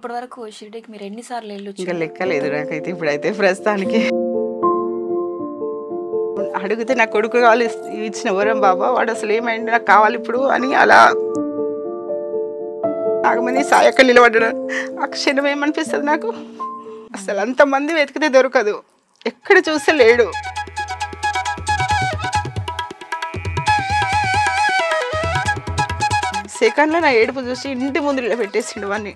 ఇప్పటి వరకు షిరిడీకి మీరు ఎన్ని సార్లు వెళ్ళొచ్చు? ఇంకా లెక్కలేదు నాకైతే ఇప్పుడైతే ప్రస్తుతానికి. అడిగితే నా కొడుకు కావాలి ఇచ్చిన వరం బాబా, వాడు అసలు ఏమైంది నాకు కావాలి ఇప్పుడు అని అలా నాగమని సాయక్క నిలబడ్డా. ఆ క్షణం ఏమనిపిస్తుంది నాకు, అసలు అంతమంది వెతికితే దొరకదు, ఎక్కడ చూస్తే లేడు. సెకండ్లో నా ఏడుపు చూసి ఇంటి ముందు ఇలా పెట్టేసిండు వాడిని.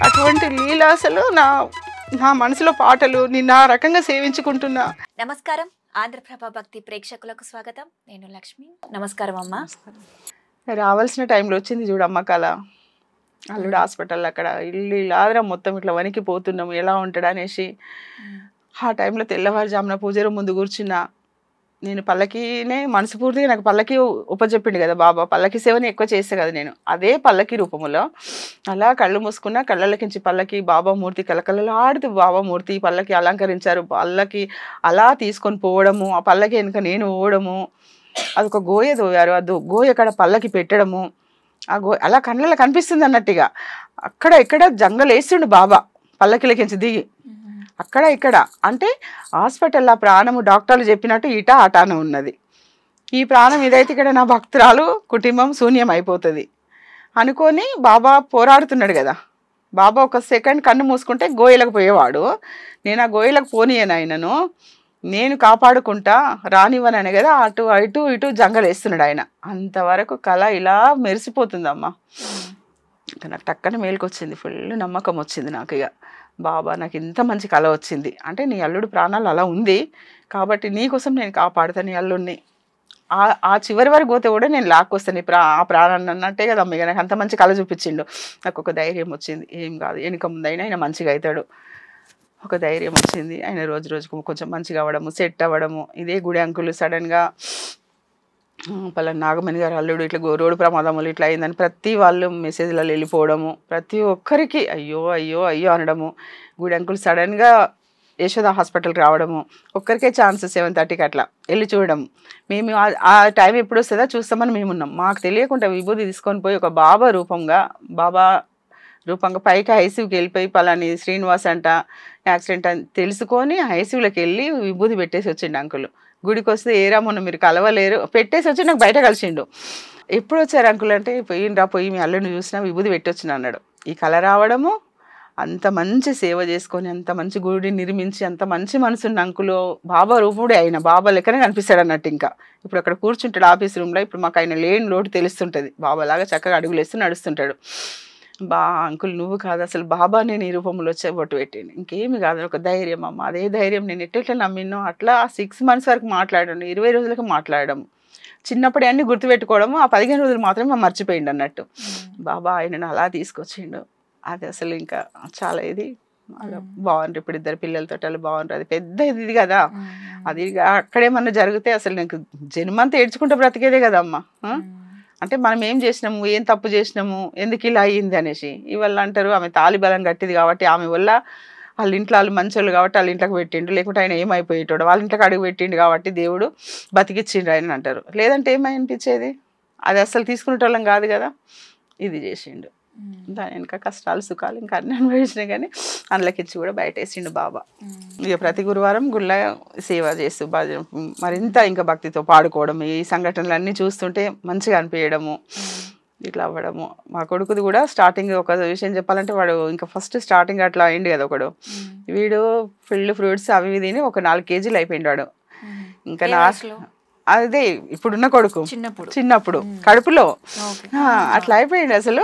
అటువంటి లీల అసలు నా నా మనసులో పాటలు నిన్న ఆ రకంగా సేవించుకుంటున్నా. నమస్కారం, ఆంధ్రప్రభ భక్తి ప్రేక్షకులకు స్వాగతం. నేను లక్ష్మి. నమస్కారం అమ్మ. రావాల్సిన టైంలో వచ్చింది చూడమ్మ కళ. అల్లుడు హాస్పిటల్ అక్కడ ఇల్లు ఇలాదరం మొత్తం ఇట్లా వణికిపోతున్నాము ఎలా ఉంటాడు అనేసి. ఆ టైంలో తెల్లవారుజామున పూజ రూమ్ ముందు కూర్చున్నా. నేను పల్లకీనే మనస్ఫూర్తిగా నాకు పల్లకి ఉపజెప్పిండు కదా బాబా, పల్లకి సేవని ఎక్కువ చేస్తే కదా నేను, అదే పల్లకి రూపంలో అలా కళ్ళు మూసుకున్నా. కళ్ళకించి పల్లకి బాబా మూర్తి కలకలలాడుతూ బాబా మూర్తి పల్లకి అలంకరించారు. పల్లకి అలా తీసుకొని పోవడము, ఆ పల్లకి వెనుక నేను పోవడము, అదొక గోయ దోయారు, అది గోయ అక్కడ పల్లకి పెట్టడము. ఆ అలా కళ్ళలో కనిపిస్తుంది అన్నట్టుగా. అక్కడ ఇక్కడ జంగలు వేస్తుండు బాబా పల్లకిలకించి దిగి. అక్కడ ఇక్కడ అంటే హాస్పిటల్లో ప్రాణము డాక్టర్లు చెప్పినట్టు ఇటా అటాన ఉన్నది. ఈ ప్రాణం ఇదైతే ఇక్కడ నా భక్తురాలు కుటుంబం శూన్యం అయిపోతుంది అనుకొని బాబా పోరాడుతున్నాడు కదా. బాబా ఒక సెకండ్ కన్ను మూసుకుంటే గోయలకు పోయేవాడు. నేను ఆ గోయలకు పోనీయను ఆయనను, నేను కాపాడుకుంటా రానివ్వనని కదా అటు ఇటు ఇటు జంగలేస్తున్నాడు ఆయన. అంతవరకు కళ ఇలా మెరిసిపోతుందమ్మా. ఇంకా నాకు టక్కన మేలుకొచ్చింది, ఫుల్ నమ్మకం వచ్చింది నాకు. ఇక బాబా నాకు ఇంత మంచి కళ వచ్చింది అంటే నీ అల్లుడు ప్రాణాలు అలా ఉంది కాబట్టి నీకోసం నేను కాపాడుతాను నీ అల్లుడిని. ఆ చివరి వరకు పోతే కూడా నేను లాక్కొస్తాను ఆ ప్రాణాన్ని అన్నట్టే కదా అమ్మ. నాకు అంత మంచి కళ చూపించిండు. నాకు ఒక ధైర్యం వచ్చింది, ఏం కాదు వెనుక ముందైనా ఆయన మంచిగా అవుతాడు. ఒక ధైర్యం వచ్చింది. ఆయన రోజు రోజుకు కొంచెం మంచిగా అవ్వడము, సెట్ అవ్వడము. ఇదే గుడి అంకులు సడన్గా పలానా నాగమణి గారు అల్లుడు ఇట్లా రోడ్డు ప్రమాదములు ఇట్లా అయిందని ప్రతి వాళ్ళు మెసేజ్లలో వెళ్ళిపోవడము, ప్రతి ఒక్కరికి అయ్యో అయ్యో అయ్యో అనడము. గుడి అంకుల్ సడన్గా యశోద హాస్పిటల్కి రావడము, ఒక్కరికే ఛాన్స్ 7:30కి అట్లా వెళ్ళి చూడడం. మేము ఆ టైం ఎప్పుడు వస్తుందో చూస్తామని మేము ఉన్నాం. మాకు తెలియకుండా విభూతి తీసుకొని పోయి ఒక బాబా రూపంగా పైకి ఐసీయూకి వెళ్ళిపోయి పలాని శ్రీనివాస్ అంట యాక్సిడెంట్ అని తెలుసుకొని ఐసీయూలోకి వెళ్ళి విభూతి పెట్టేసి వచ్చిండు అంకుల్. గుడికి వస్తే ఏరా మొన్న మీరు కలవలేరు పెట్టేసి వచ్చి నాకు బయట కలిసిండు. ఎప్పుడు వచ్చారు అంకుల్ అంటే పోయి మీ అల్లుడిని చూసినా విభూతి పెట్టొచ్చిన అన్నాడు. ఈ కళ రావడము, అంత మంచి సేవ చేసుకొని అంత మంచి గుడి నిర్మించి అంత మంచి మనసున్న అంకులు బాబా రూపుడే ఆయన బాబా లెక్కనే కనిపిస్తాడు అన్నట్టు. ఇంకా ఇప్పుడు అక్కడ కూర్చుంటాడు ఆఫీస్ రూమ్లో. ఇప్పుడు మాకు ఆయన లేని లోటు తెలుస్తుంటుంది. బాబాలాగా చక్కగా అడుగులేస్తూ నడుస్తుంటాడు. అంకుల్ నువ్వు కాదు అసలు బాబా నేను ఈ రూపంలో వచ్చే బొట్టు పెట్టిండు, ఇంకేమి కాదు ఒక ధైర్యం అమ్మ. అదే ధైర్యం నేను ఎట్లా నమ్మినో అట్లా 6 months వరకు మాట్లాడాను, 20 రోజులకు మాట్లాడడం, చిన్నప్పుడే అన్నీ గుర్తుపెట్టుకోవడము, ఆ 15 రోజులు మాత్రమే మర్చిపోయిండు అన్నట్టు. బాబా ఆయనను అలా తీసుకొచ్చిండు. అది అసలు ఇంకా చాలా ఇది అలా బాగుండ్రు. ఇప్పుడు 2 పిల్లలతో అలా బాగుండ్రు. అది పెద్ద ఇది కదా, అది అక్కడేమన్నా జరిగితే అసలు నాకు జన్మంతా ఏడ్చుకుంటూ బ్రతికేదే కదమ్మా. అంటే మనం ఏం చేసినాము, ఏం తప్పు చేసినాము, ఎందుకు ఇలా అయ్యింది అనేసి. ఇవాళ అంటారు ఆమె తాలి బలం కట్టింది కాబట్టి ఆమె వల్ల వాళ్ళ ఇంట్లో వాళ్ళు మంచోళ్ళు కాబట్టి వాళ్ళ ఇంట్లోకి పెట్టిండు, లేకుంటే ఆయన ఏమైపోయేటోడు, వాళ్ళ ఇంట్లోకి అడుగు పెట్టిండు కాబట్టి దేవుడు బతికిచ్చిండు ఆయన అంటారు. లేదంటే ఏమనిపించేది, అది అసలు తీసుకునేటోళ్ళం కాదు కదా. ఇది చేసిండు, దాని వెనక కష్టాలు సుఖాలు ఇంకా అన్ని అనుభవించినా కానీ అందులోకిచ్చి కూడా బయట వేసిండు బాబా. ఇక ప్రతి గురువారం గుళ్ళ సేవ చేస్తూ మరింత ఇంకా భక్తితో పాడుకోవడం, ఈ సంఘటనలు అన్నీ చూస్తుంటే మంచిగా అనిపించడము, ఇట్లా అవ్వడము. మా కొడుకుది కూడా స్టార్టింగ్ ఒక విషయం చెప్పాలంటే వాడు ఇంకా ఫస్ట్ స్టార్టింగ్ అట్లా అయింది కదా ఒకడు, వీడు ఫుల్ ఫ్రూట్స్ అవి తిని ఒక 4 kgs అయిపోయిండు వాడు. ఇంకా అదే ఇప్పుడున్న కొడుకు చిన్నప్పుడు కడుపులో అట్లా అయిపోయింది అసలు.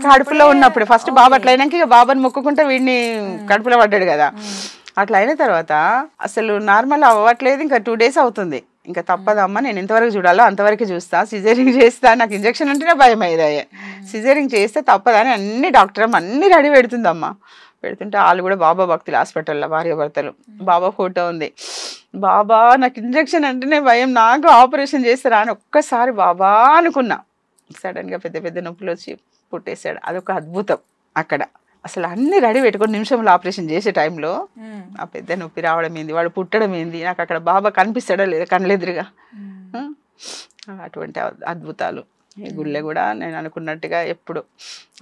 కడుపులో ఉన్నప్పుడు ఫస్ట్ బాబు అట్లా అయినాక ఇక బాబాని మొక్కుకుంటే వీడిని కడుపులో పడ్డాడు కదా. అట్లా అయిన తర్వాత అసలు నార్మల్ అవ్వట్లేదు. ఇంకా 2 days అవుతుంది. ఇంకా తప్పదమ్మా నేను ఎంతవరకు చూడాలో అంతవరకు చూస్తా, సిజేరింగ్ చేస్తా, నాకు ఇంజక్షన్ అంటేనే భయం అయ్యేది. సిజేరింగ్ చేస్తే తప్పదని అన్ని డాక్టర్ అన్ని రెడీ పెడుతుందమ్మా. పెడుతుంటే వాళ్ళు కూడా బాబా భక్తులు హాస్పిటల్లో భార్య భర్తలు. బాబా ఫోటో ఉంది. బాబా నాకు ఇంజక్షన్ అంటేనే భయం, నాకు ఆపరేషన్ చేస్తారా అని ఒక్కసారి బాబా అనుకున్నా. సడన్గా పెద్ద పెద్ద నొప్పులు వచ్చి పుట్టేశాడు. అదొక అద్భుతం. అక్కడ అసలు అన్ని రెడీ పెట్టుకొని నిమిషంలో ఆపరేషన్ చేసే టైంలో ఆ పెద్ద నొప్పి రావడం ఏంది, వాడు పుట్టడం ఏంది, నాకు అక్కడ బాబా కనిపిస్తాడా లేదా కనలేదురుగా. అటువంటి అద్భుతాలు. ఈ గుళ్ళే కూడా నేను అనుకున్నట్టుగా ఎప్పుడు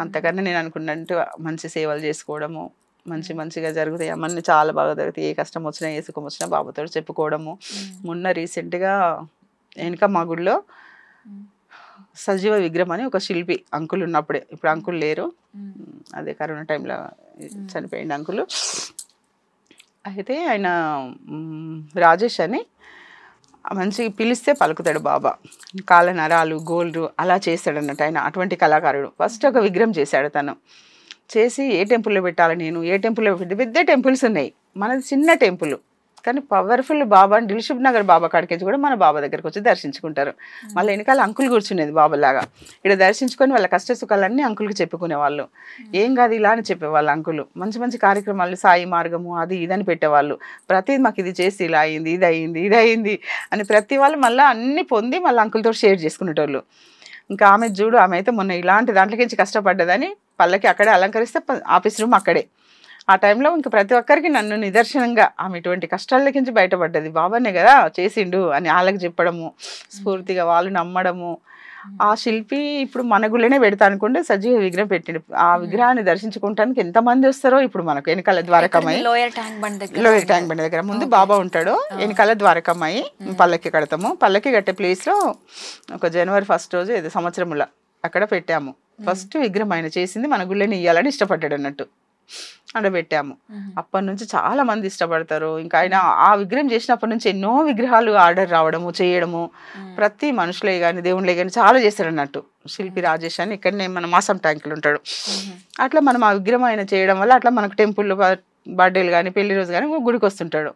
అంతకన్నా నేను అనుకున్నట్టు మంచి సేవలు చేసుకోవడము, మంచిగా జరుగుతాయి అమ్మని, చాలా బాగా జరుగుతాయి. ఏ కష్టం వచ్చినా ఏ సుఖం వచ్చినా బాబాతో చెప్పుకోవడము. మొన్న రీసెంట్గా వెనుక మా గుడిలో సజీవ విగ్రహం అని ఒక శిల్పి అంకుల్ ఉన్నప్పుడే, ఇప్పుడు అంకుల్ లేరు, అదే కరోనా టైంలో చనిపోయింది అంకుల్. అయితే ఆయన రాజేష్ అని మంచి పిలిస్తే పలుకుతాడు బాబా, కాళ్ళ నరాలు గోల్డ్ అలా చేస్తాడు అన్నట్టు. ఆయన అటువంటి కళాకారుడు. ఫస్ట్ ఒక విగ్రహం చేశాడు తను. చేసి ఏ టెంపుల్లో పెట్టాలి, నేను ఏ టెంపుల్లో పెద్ద పెద్ద టెంపుల్స్ ఉన్నాయి, మనది చిన్న టెంపుల్ కానీ పవర్ఫుల్ బాబా అని దిల్సుఖ్ నగర్ బాబా కాడికి కూడా మన బాబా దగ్గరకు వచ్చి దర్శించుకుంటారు. మళ్ళీ వెనకాల అంకుల్ కూర్చునేది బాబాలాగా. ఇక్కడ దర్శించుకొని వాళ్ళ కష్ట సుఖాలన్నీ అంకుల్కి చెప్పుకునేవాళ్ళు. ఏం కాదు ఇలా అని చెప్పేవాళ్ళు అంకుల్. మంచి కార్యక్రమాలు, సాయి మార్గము అది ఇదని పెట్టేవాళ్ళు. ప్రతిది మాకు ఇది చేసి ఇలా అయింది, ఇది అయింది అని ప్రతి వాళ్ళు మళ్ళీ అన్ని పొంది మళ్ళీ అంకుల్తో షేర్ చేసుకునేటోళ్ళు. ఇంకా ఆమె చూడు, ఆమె అయితే మొన్న ఇలాంటి దాంట్లోకించి కష్టపడ్డదని పల్లకి అక్కడే అలంకరిస్తే ఆఫీస్ రూమ్ అక్కడే. ఆ టైంలో ఇంకా ప్రతి ఒక్కరికి నన్ను నిదర్శనంగా ఆమె ఇటువంటి కష్టాలకించి బయటపడ్డది, బాబానే కదా చేసిండు అని వాళ్ళకి చెప్పడము, స్ఫూర్తిగా వాళ్ళు నమ్మడము. ఆ శిల్పి ఇప్పుడు మన గుళ్ళనే పెడతా అనుకుంటే సజీవ విగ్రహం పెట్టిండు. ఆ విగ్రహాన్ని దర్శించుకోవటానికి ఎంతమంది వస్తారో ఇప్పుడు మనకు. వెనకాల ద్వారకమ్మాయి, లోయర్ ట్యాంక్ బండ్ దగ్గర ముందు బాబా ఉంటాడు, వెనకాల ద్వారకమ్మాయి పల్లకి కడతాము. పల్లకి కట్టే ప్లేస్లో ఒక జనవరి 1 రోజు ఏదో సంవత్సరంలో అక్కడ పెట్టాము. ఫస్ట్ విగ్రహం ఆయన చేసింది మన గుళ్ళని ఇవ్వాలని ఇష్టపడ్డాడు అన్నట్టు, అక్కడ పెట్టాము. అప్పటి నుంచి చాలా మంది ఇష్టపడతారు. ఇంకా ఆయన ఆ విగ్రహం చేసినప్పటి నుంచి ఎన్నో విగ్రహాలు ఆర్డర్ రావడము, చేయడము. ప్రతి మనుషులే కానీ దేవుళ్ళే కానీ చాలా చేశారు అన్నట్టు. శిల్పి రాజేష్ అని ఇక్కడనే మన మాసం ట్యాంకులు ఉంటాడు. అట్లా మనం ఆ విగ్రహం ఆయన చేయడం వల్ల అట్లా మనకు టెంపుల్ బర్త్డేలు కానీ పెళ్లి రోజు కానీ గుడికి వస్తుంటాడు.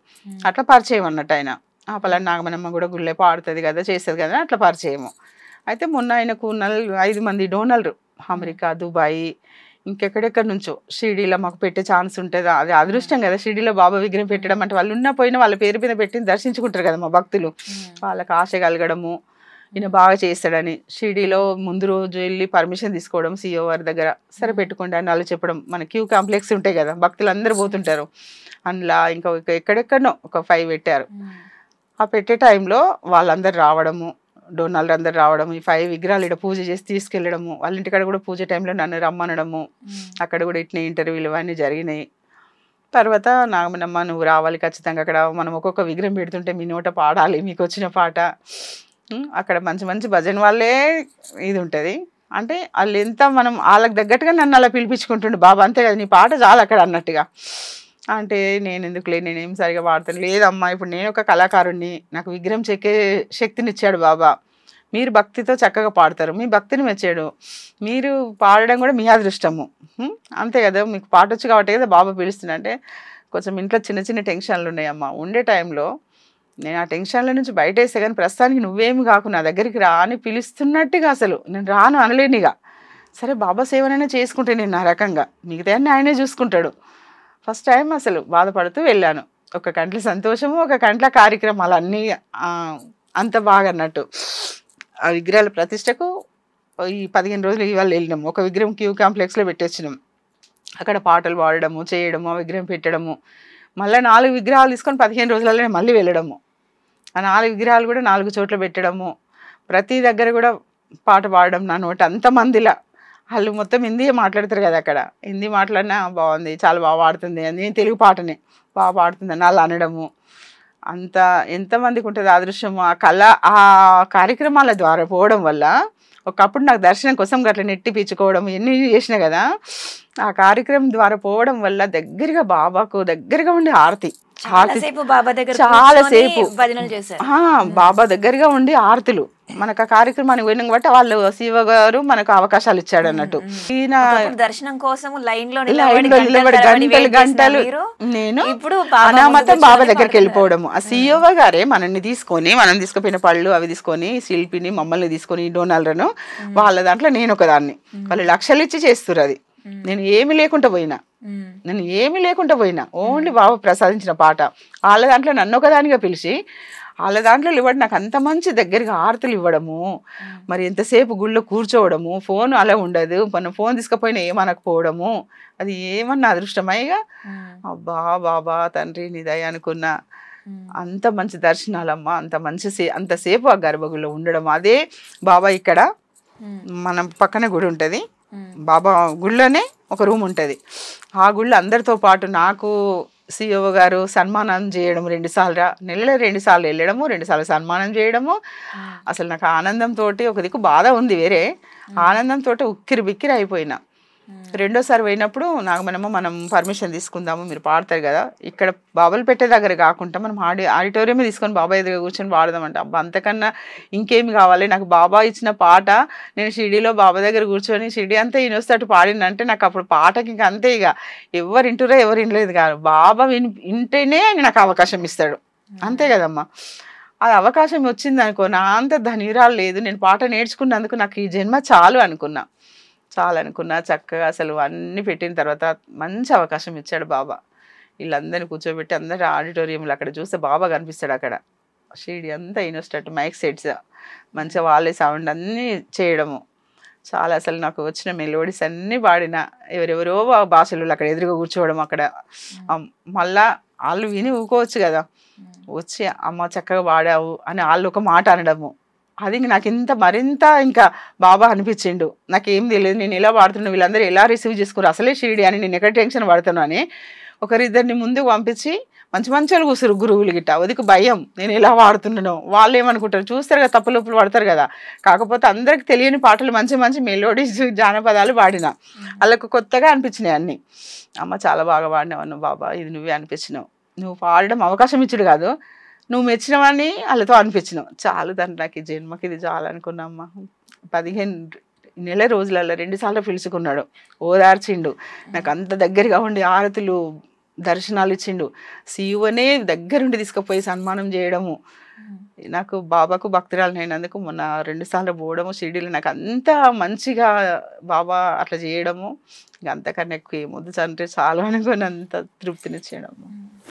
అట్లా పరిచయం అన్నట్టు ఆయన. ఆ పలానా నాగమనమ్మ కూడా గుళ్ళే పాడుతుంది కదా, చేస్తుంది కదా, అట్లా పరిచయము. అయితే మొన్న ఆయనకు 5 మంది డోనర్లు అమెరికా, దుబాయ్, ఇంకెక్కడెక్కడి నుంచో షిరిడీలో మాకు పెట్టే ఛాన్స్ ఉంటుంది. అది అదృష్టం కదా షిరిడీలో బాబా విగ్రహం పెట్టడం అంటే. వాళ్ళు ఉన్న పోయినా వాళ్ళ పేరు మీద పెట్టి దర్శించుకుంటారు కదా మా భక్తులు. వాళ్ళకి ఆశ కలగడము, ఈయన బాగా చేస్తాడని. షిరిడీలో ముందు రోజు వెళ్ళి పర్మిషన్ తీసుకోవడం CEO వారి దగ్గర, సరే పెట్టుకోండి అని వాళ్ళు చెప్పడం. మన క్యూ కాంప్లెక్స్ ఉంటాయి కదా, భక్తులు అందరూ పోతుంటారు అందులో. ఇంకా ఎక్కడెక్కడనో ఒక 5 పెట్టారు. ఆ పెట్టే టైంలో వాళ్ళందరూ రావడము, డోనాలు అందరు రావడం, ఈ 5 విగ్రహాలు ఇక్కడ పూజ చేసి తీసుకెళ్ళడము. వాళ్ళ ఇంటికాడ కూడా పూజ టైంలో నన్ను రమ్మనడము. అక్కడ కూడా ఇట్లా ఇంటర్వ్యూలు అవన్నీ జరిగినాయి. తర్వాత నాగమనమ్మ నువ్వు రావాలి ఖచ్చితంగా, అక్కడ మనం ఒక్కొక్క విగ్రహం పెడుతుంటే మీ నోట పాడాలి మీకు వచ్చిన పాట. అక్కడ మంచి భజన వాళ్ళే ఇది ఉంటుంది. అంటే వాళ్ళు ఎంత మనం వాళ్ళకి తగ్గట్టుగా నన్ను అలా పిలిపించుకుంటుండే బాబా. అంతే కదా, నీ పాట చాలు అక్కడ అన్నట్టుగా. అంటే నేను ఎందుకులే, నేనేం సరిగా పాడతాను. లేదమ్మా, ఇప్పుడు నేను ఒక కళాకారుణ్ణి, నాకు విగ్రహం చెక్కే శక్తినిచ్చాడు బాబా. మీరు భక్తితో చక్కగా పాడతారు, మీ భక్తిని మెచ్చాడు, మీరు పాడడం కూడా మీ అదృష్టము. అంతే కదా, మీకు పాట వచ్చు కాబట్టి కదా బాబా పిలుస్తున్నా. అంటే కొంచెం ఇంట్లో చిన్న టెన్షన్లు ఉన్నాయమ్మా. ఉండే టైంలో నేను ఆ టెన్షన్ల నుంచి బయటేస్తే కానీ ప్రస్తుతానికి నువ్వేమి కాకు నా దగ్గరికి రా అని పిలుస్తున్నట్టుగా, అసలు నేను రాను అనలేనిగా. సరే బాబా సేవనైనా చేసుకుంటే నేను నా రకంగా, మిగతా ఆయనే చూసుకుంటాడు. ఫస్ట్ టైం అసలు బాధపడుతూ వెళ్ళాను. ఒక కంట్ల సంతోషము, ఒక కంట్ల కార్యక్రమాలు అన్నీ అంత బాగా అన్నట్టు. ఆ విగ్రహాల ప్రతిష్టకు ఈ 15 రోజులు ఇవాళ వెళ్ళినాం. ఒక విగ్రహం క్యూ కాంప్లెక్స్లో పెట్టేసినాం. అక్కడ పాటలు పాడడము, చేయడము, ఆ విగ్రహం పెట్టడము. మళ్ళీ 4 విగ్రహాలు తీసుకొని 15 రోజులలోనే మళ్ళీ వెళ్ళడము. ఆ 4 విగ్రహాలు కూడా 4 చోట్ల పెట్టడము. ప్రతి దగ్గర కూడా పాట పాడడం నా నోట. అంతమందిలా వాళ్ళు మొత్తం హిందీ మాట్లాడతారు కదా అక్కడ. హిందీ మాట్లాడినా బాగుంది, చాలా బాగా పాడుతుంది అని, నేను తెలుగు పాటనే బాగా పాడుతుంది అని వాళ్ళు అనడము. అంత ఎంతమందికి ఉంటుంది అదృశ్యము. ఆ కళ ఆ కార్యక్రమాల ద్వారా పోవడం వల్ల ఒకప్పుడు నాకు దర్శనం కోసం అట్లా నెట్టి పిచ్చుకోవడం ఎన్ని చేసినా కదా, ఆ కార్యక్రమం ద్వారా పోవడం వల్ల దగ్గరగా బాబాకు దగ్గరగా ఉండే ఆరతి బాబా దగ్గర చాలాసేపు బాబా దగ్గరగా ఉండి ఆరతులు. మనకు ఆ కార్యక్రమానికి పోయినాం కాబట్టి వాళ్ళు శివ గారు మనకు అవకాశాలు ఇచ్చాడు అన్నట్టు. ఈయన దర్శనం కోసం లైన్ లో గంటలు నేను ఇప్పుడు అనామతం బాబా దగ్గరికి వెళ్ళిపోవడము. ఆ CEO గారే మనల్ని తీసుకొని, మనం తీసుకుపోయిన పళ్ళు అవి తీసుకొని, శిల్పిని మమ్మల్ని తీసుకొని డోనాలను వాళ్ళ దాంట్లో నేను ఒకదాన్ని, వాళ్ళు లక్షలు ఇచ్చి చేస్తున్నారు. అది నేను ఏమి లేకుండా పోయినా ఓన్లీ బాబా ప్రసాదించిన పాట. వాళ్ళ దాంట్లో నన్ను ఒకదానిగా పిలిచి వాళ్ళ దాంట్లో ఇవ్వడం, నాకు అంత మంచి దగ్గరగా ఆరతులు ఇవ్వడము. మరి ఎంతసేపు గుళ్ళో కూర్చోవడము, ఫోన్ అలా ఉండదు, మనం ఫోన్ తీసుకుపోయినా ఏమనకపోవడము, అది ఏమన్నా అదృష్టమైగా. అబ్బా బాబా తండ్రి నీ దయ అనుకున్నా. అంత మంచి దర్శనాలమ్మ, అంత మంచి అంతసేపు ఆ గర్భగుడిలో ఉండడం. అదే బాబా ఇక్కడ మనం పక్కన గుడి ఉంటుంది, బాబా గుడిలోనే ఒక రూమ్ ఉంటుంది. ఆ గుడిలో అందరితో పాటు నాకు సిఓ గారు సన్మానం చేయడం 2 సార్లు, నెలలో 2 సార్లు వెళ్ళడము, 2 సార్లు సన్మానం చేయడము. అసలు నాకు ఆనందంతో, ఒక దిక్కు బాధ ఉంది వేరే, ఆనందంతో ఉక్కిరి బిక్కిరి అయిపోయినా. రెండోసారి పోయినప్పుడు నాగమనమ్మ మనం పర్మిషన్ తీసుకుందాము, మీరు పాడతారు కదా ఇక్కడ బాబాలు పెట్టే దగ్గర కాకుండా మనం ఆడిటోరియం తీసుకొని బాబా ఎదురుగా కూర్చొని పాడదామంట. అబ్బా అంతకన్నా ఇంకేమి కావాలి, నాకు బాబా ఇచ్చిన పాట నేను షిరిడీలో బాబా దగ్గర కూర్చొని షిరిడీ అంతా ఈయనొస్తట్టు పాడిందంటే నాకు అప్పుడు పాటకి ఇంకా అంతే, ఇక ఎవరు వింటురో ఎవరు వినలేదు కాదు, బాబా వింటేనే ఆయన నాకు అవకాశం ఇస్తాడు, అంతే కదమ్మా. ఆ అవకాశం వచ్చింది అనుకో, నా అంత ధనిరాలు లేదు, నేను పాట నేర్చుకున్నందుకు నాకు ఈ జన్మ చాలు అనుకున్నా, చక్కగా అసలు అన్నీ పెట్టిన తర్వాత మంచి అవకాశం ఇచ్చాడు బాబా. వీళ్ళందరినీ కూర్చోబెట్టి అందరూ ఆడిటోరియంలో అక్కడ చూస్తే బాబా కనిపిస్తాడు. అక్కడ షిరిడి అంతా ఇన్వెస్టెడ్ మైక్ సెట్స్ మంచిగా వాళ్ళే సౌండ్ అన్నీ చేయడము. చాలా అసలు నాకు వచ్చిన మెలోడీస్ అన్నీ పాడిన, ఎవరెవరో భాషలు అక్కడ ఎదురుగా కూర్చోవడం, అక్కడ మళ్ళా వాళ్ళు విని ఊకోవచ్చు కదా, వచ్చి అమ్మ చక్కగా పాడావు అని వాళ్ళు ఒక మాట అనడము. అది నాకు మరింత ఇంకా బాబా అనిపించిండు. నాకేం తెలియదు, నేను ఎలా పాడుతున్నా, వీళ్ళందరూ ఎలా రిసీవ్ చేసుకున్నారు, అసలే షిరిడి అని నేను ఎక్కడ టెన్షన్ పడుతున్నాను అని ఒకరిద్దరిని ముందుకు పంపించి మంచి మంచి కూర్చురు గురువులు గిట్ట. అదికి భయం, నేను ఎలా పాడుతున్నానో, వాళ్ళు ఏమనుకుంటారు, చూస్తారు కదా తప్పులు పడతారు కదా. కాకపోతే అందరికి తెలియని పాటలు మంచి మంచి మెలోడీస్ జానపదాలు పాడిన, వాళ్ళకు కొత్తగా అనిపించినాయి అన్నీ. అమ్మ చాలా బాగా పాడినావు అన్న బాబా, ఇది నువ్వే అనిపించినావు, నువ్వు పాడడం అవకాశం ఇచ్చుడు కాదు, నువ్వు మెచ్చినవని వాళ్ళతో అనిపించినావు, చాలు దాన్ని నాకు ఈ జన్మకి ఇది చాలు అనుకున్నామ్మా. 15 రోజులలో 2 సార్లు పిలుచుకున్నాడు, ఓదార్చిండు, నాకు అంత దగ్గరగా ఉండి ఆరతులు దర్శనాలు ఇచ్చిండు, సీఓనే దగ్గరుండి తీసుకుపోయి సన్మానం చేయడము. నాకు బాబాకు భక్తురాలు అయినందుకు మొన్న 2 సార్లు పోవడము షిరిడీలో నాకు అంత మంచిగా బాబా అట్లా చేయడము, ఇంక అంతకన్నా ఎక్కువ ఏమొద్దు అంటే చాలు అనుకుని అంత తృప్తినిచ్చేయడము.